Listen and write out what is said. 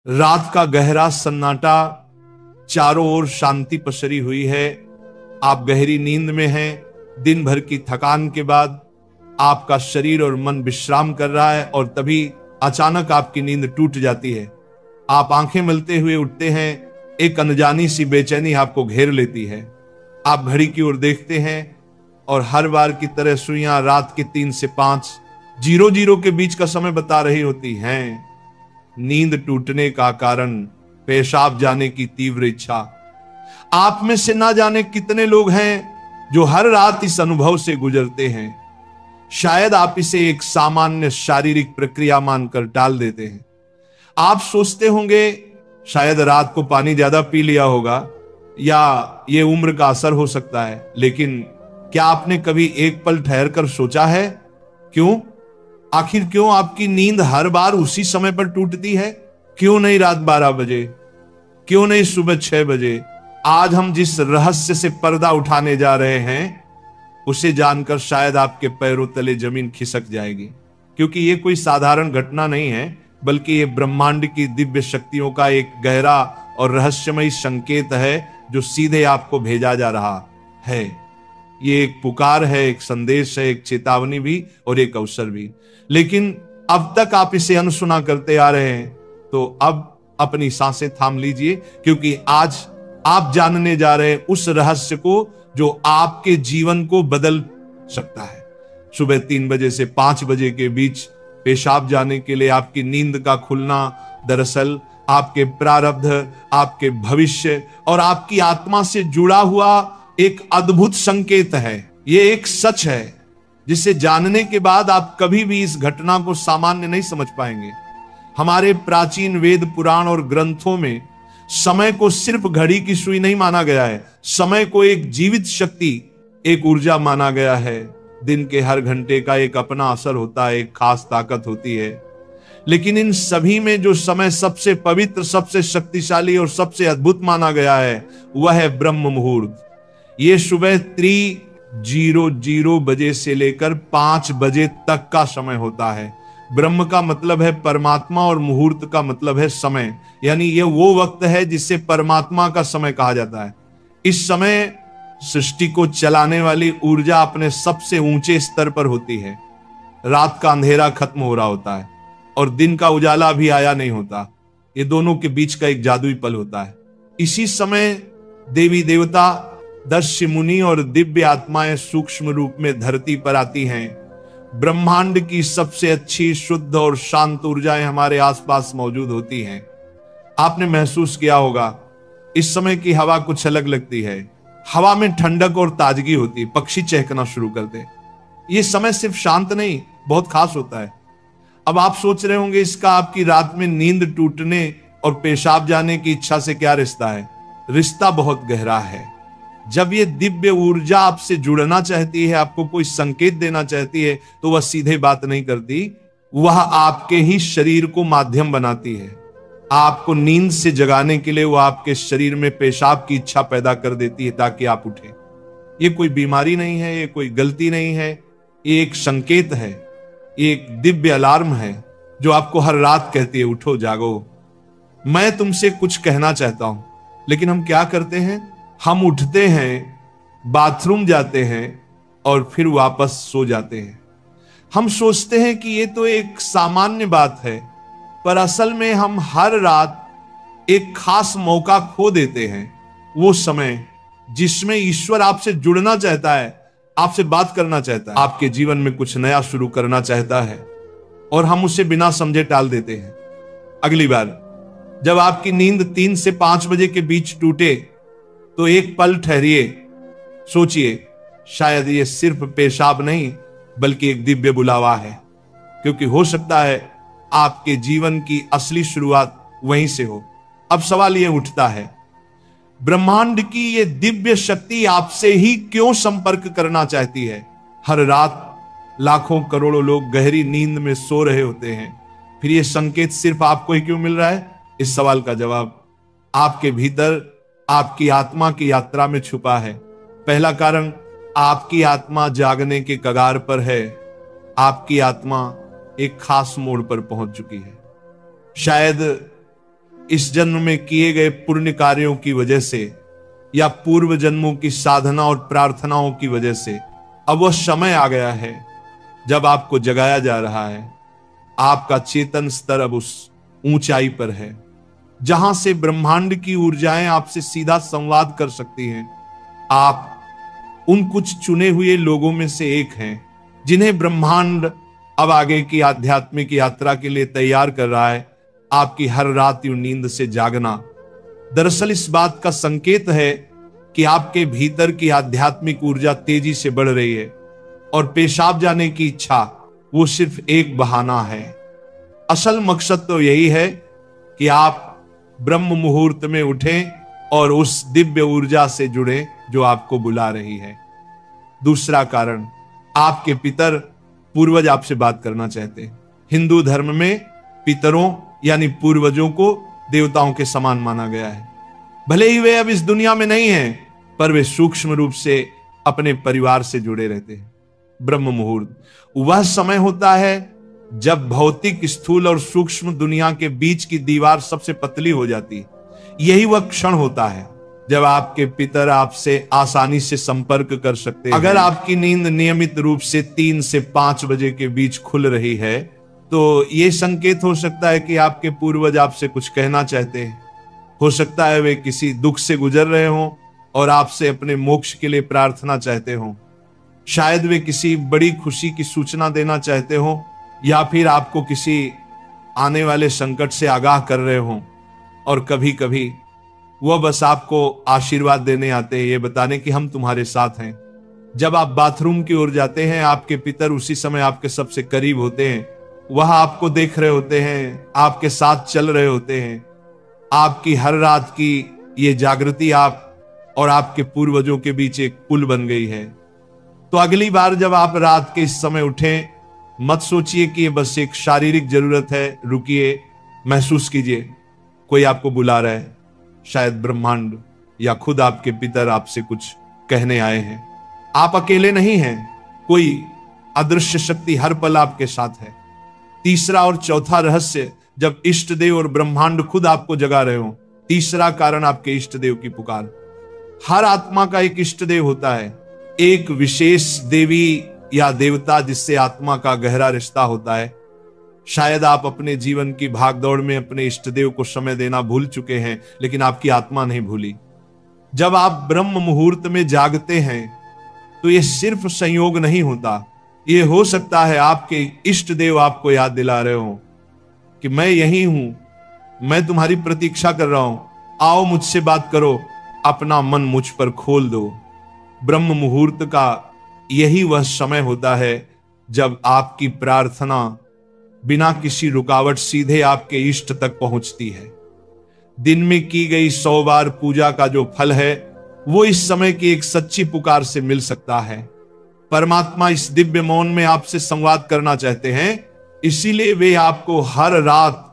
रात का गहरा सन्नाटा, चारों ओर शांति पसरी हुई है। आप गहरी नींद में हैं। दिन भर की थकान के बाद आपका शरीर और मन विश्राम कर रहा है और तभी अचानक आपकी नींद टूट जाती है। आप आंखें मलते हुए उठते हैं। एक अनजानी सी बेचैनी आपको घेर लेती है। आप घड़ी की ओर देखते हैं और हर बार की तरह सुइयां रात के 3 से 5 00 के बीच का समय बता रही होती हैं। नींद टूटने का कारण पेशाब जाने की तीव्र इच्छा। आप में से ना जाने कितने लोग हैं जो हर रात इस अनुभव से गुजरते हैं। शायद आप इसे एक सामान्य शारीरिक प्रक्रिया मानकर टाल देते हैं। आप सोचते होंगे शायद रात को पानी ज्यादा पी लिया होगा या ये उम्र का असर हो सकता है, लेकिन क्या आपने कभी एक पल ठहर कर सोचा है क्यों? आखिर क्यों आपकी नींद हर बार उसी समय पर टूटती है? क्यों नहीं रात 12 बजे? क्यों नहीं सुबह 6 बजे? आज हम जिस रहस्य से पर्दा उठाने जा रहे हैं उसे जानकर शायद आपके पैरों तले जमीन खिसक जाएगी, क्योंकि ये कोई साधारण घटना नहीं है, बल्कि ये ब्रह्मांड की दिव्य शक्तियों का एक गहरा और रहस्यमयी संकेत है जो सीधे आपको भेजा जा रहा है। ये एक पुकार है, एक संदेश है, एक चेतावनी भी और एक अवसर भी। लेकिन अब तक आप इसे अनसुना करते आ रहे हैं, तो अब अपनी सांसें थाम लीजिए, क्योंकि आज आप जानने जा रहे हैं उस रहस्य को जो आपके जीवन को बदल सकता है। सुबह 3 बजे से 5 बजे के बीच पेशाब जाने के लिए आपकी नींद का खुलना दरअसल आपके प्रारब्ध, आपके भविष्य और आपकी आत्मा से जुड़ा हुआ एक अद्भुत संकेत है। ये एक सच है जिसे जानने के बाद आप कभी भी इस घटना को सामान्य नहीं समझ पाएंगे। हमारे प्राचीन वेद, पुराण और ग्रंथों में समय को सिर्फ घड़ी की सुई नहीं माना गया है। समय को एक जीवित शक्ति, एक ऊर्जा माना गया है। दिन के हर घंटे का एक अपना असर होता है, एक खास ताकत होती है। लेकिन इन सभी में जो समय सबसे पवित्र, सबसे शक्तिशाली और सबसे अद्भुत माना गया है वह है ब्रह्म मुहूर्त। ये सुबह 3:00 बजे से लेकर 5 बजे तक का समय होता है। ब्रह्म का मतलब है परमात्मा और मुहूर्त का मतलब है समय, यानी ये वो वक्त है जिसे परमात्मा का समय कहा जाता है। इस समय सृष्टि को चलाने वाली ऊर्जा अपने सबसे ऊंचे स्तर पर होती है। रात का अंधेरा खत्म हो रहा होता है और दिन का उजाला अभी आया नहीं होता। ये दोनों के बीच का एक जादुई पल होता है। इसी समय देवी देवता, दर्शी मुनि और दिव्य आत्माएं सूक्ष्म रूप में धरती पर आती हैं। ब्रह्मांड की सबसे अच्छी, शुद्ध और शांत ऊर्जाएं हमारे आसपास मौजूद होती हैं। आपने महसूस किया होगा इस समय की हवा कुछ अलग लगती है। हवा में ठंडक और ताजगी होती, पक्षी चहकना शुरू करते। ये समय सिर्फ शांत नहीं, बहुत खास होता है। अब आप सोच रहे होंगे इसका आपकी रात में नींद टूटने और पेशाब जाने की इच्छा से क्या रिश्ता है? रिश्ता बहुत गहरा है। जब ये दिव्य ऊर्जा आपसे जुड़ना चाहती है, आपको कोई संकेत देना चाहती है, तो वह सीधे बात नहीं करती, वह आपके ही शरीर को माध्यम बनाती है। आपको नींद से जगाने के लिए वह आपके शरीर में पेशाब की इच्छा पैदा कर देती है ताकि आप उठें। ये कोई बीमारी नहीं है, ये कोई गलती नहीं है, ये एक संकेत है, ये एक दिव्य अलार्म है जो आपको हर रात कहती है, उठो, जागो, मैं तुमसे कुछ कहना चाहता हूं। लेकिन हम क्या करते हैं? हम उठते हैं, बाथरूम जाते हैं और फिर वापस सो जाते हैं। हम सोचते हैं कि ये तो एक सामान्य बात है, पर असल में हम हर रात एक खास मौका खो देते हैं। वो समय जिसमें ईश्वर आपसे जुड़ना चाहता है, आपसे बात करना चाहता है, आपके जीवन में कुछ नया शुरू करना चाहता है, और हम उसे बिना समझे टाल देते हैं। अगली बार जब आपकी नींद 3 से 5 बजे के बीच टूटे तो एक पल ठहरिए, सोचिए, शायद ये सिर्फ पेशाब नहीं बल्कि एक दिव्य बुलावा है, क्योंकि हो सकता है आपके जीवन की असली शुरुआत वहीं से हो। अब सवाल ये उठता है, ब्रह्मांड की ये दिव्य शक्ति आपसे ही क्यों संपर्क करना चाहती है? हर रात लाखों करोड़ों लोग गहरी नींद में सो रहे होते हैं, फिर ये संकेत सिर्फ आपको ही क्यों मिल रहा है? इस सवाल का जवाब आपके भीतर, आपकी आत्मा की यात्रा में छुपा है। पहला कारण, आपकी आत्मा जागने के कगार पर है। आपकी आत्मा एक खास मोड़ पर पहुंच चुकी है। शायद इस जन्म में किए गए पुण्य कार्यों की वजह से या पूर्व जन्मों की साधना और प्रार्थनाओं की वजह से अब वह समय आ गया है जब आपको जगाया जा रहा है। आपका चेतन स्तर अब उस ऊंचाई पर है जहां से ब्रह्मांड की ऊर्जाएं आपसे सीधा संवाद कर सकती हैं। आप उन कुछ चुने हुए लोगों में से एक हैं जिन्हें ब्रह्मांड अब आगे की आध्यात्मिक यात्रा के लिए तैयार कर रहा है। आपकी हर रात यूं नींद से जागना दरअसल इस बात का संकेत है कि आपके भीतर की आध्यात्मिक ऊर्जा तेजी से बढ़ रही है और पेशाब जाने की इच्छा वो सिर्फ एक बहाना है। असल मकसद तो यही है कि आप ब्रह्म मुहूर्त में उठें और उस दिव्य ऊर्जा से जुड़े जो आपको बुला रही है। दूसरा कारण, आपके पितर पूर्वज आपसे बात करना चाहते हैं। हिंदू धर्म में पितरों यानी पूर्वजों को देवताओं के समान माना गया है। भले ही वे अब इस दुनिया में नहीं हैं, पर वे सूक्ष्म रूप से अपने परिवार से जुड़े रहते हैं। ब्रह्म मुहूर्त वह समय होता है जब भौतिक, स्थूल और सूक्ष्म दुनिया के बीच की दीवार सबसे पतली हो जाती है। यही वह क्षण होता है जब आपके पितर आपसे आसानी से संपर्क कर सकते हैं। अगर आपकी नींद नियमित रूप से 3 से 5 बजे के बीच खुल रही है तो यह संकेत हो सकता है कि आपके पूर्वज आपसे कुछ कहना चाहते हैं। हो सकता है वे किसी दुख से गुजर रहे हों और आपसे अपने मोक्ष के लिए प्रार्थना चाहते हों। शायद वे किसी बड़ी खुशी की सूचना देना चाहते हों या फिर आपको किसी आने वाले संकट से आगाह कर रहे हों। और कभी कभी वह बस आपको आशीर्वाद देने आते हैं, ये बताने कि हम तुम्हारे साथ हैं। जब आप बाथरूम की ओर जाते हैं, आपके पितर उसी समय आपके सबसे करीब होते हैं। वह आपको देख रहे होते हैं, आपके साथ चल रहे होते हैं। आपकी हर रात की ये जागृति आप और आपके पूर्वजों के बीच एक पुल बन गई है। तो अगली बार जब आप रात के इस समय उठें, मत सोचिए कि ये बस एक शारीरिक जरूरत है। रुकिए, महसूस कीजिए कोई आपको बुला रहा है। शायद ब्रह्मांड या खुद आपके पितर आपसे कुछ कहने आए हैं। आप अकेले नहीं हैं, कोई अदृश्य शक्ति हर पल आपके साथ है। तीसरा और चौथा रहस्य, जब इष्ट देव और ब्रह्मांड खुद आपको जगा रहे हो। तीसरा कारण, आपके इष्ट देव की पुकार। हर आत्मा का एक इष्ट देव होता है, एक विशेष देवी या देवता जिससे आत्मा का गहरा रिश्ता होता है। शायद आप अपने जीवन की भागदौड़ में अपने इष्ट देव को समय देना भूल चुके हैं, लेकिन आपकी आत्मा नहीं भूली। जब आप ब्रह्म मुहूर्त में जागते हैं तो यह सिर्फ संयोग नहीं होता, ये हो सकता है आपके इष्ट देव आपको याद दिला रहे हो कि मैं यही हूं, मैं तुम्हारी प्रतीक्षा कर रहा हूं, आओ मुझसे बात करो, अपना मन मुझ पर खोल दो। ब्रह्म मुहूर्त का यही वह समय होता है जब आपकी प्रार्थना बिना किसी रुकावट सीधे आपके इष्ट तक पहुंचती है। दिन में की गई 100 बार पूजा का जो फल है वो इस समय की एक सच्ची पुकार से मिल सकता है। परमात्मा इस दिव्य मौन में आपसे संवाद करना चाहते हैं, इसीलिए वे आपको हर रात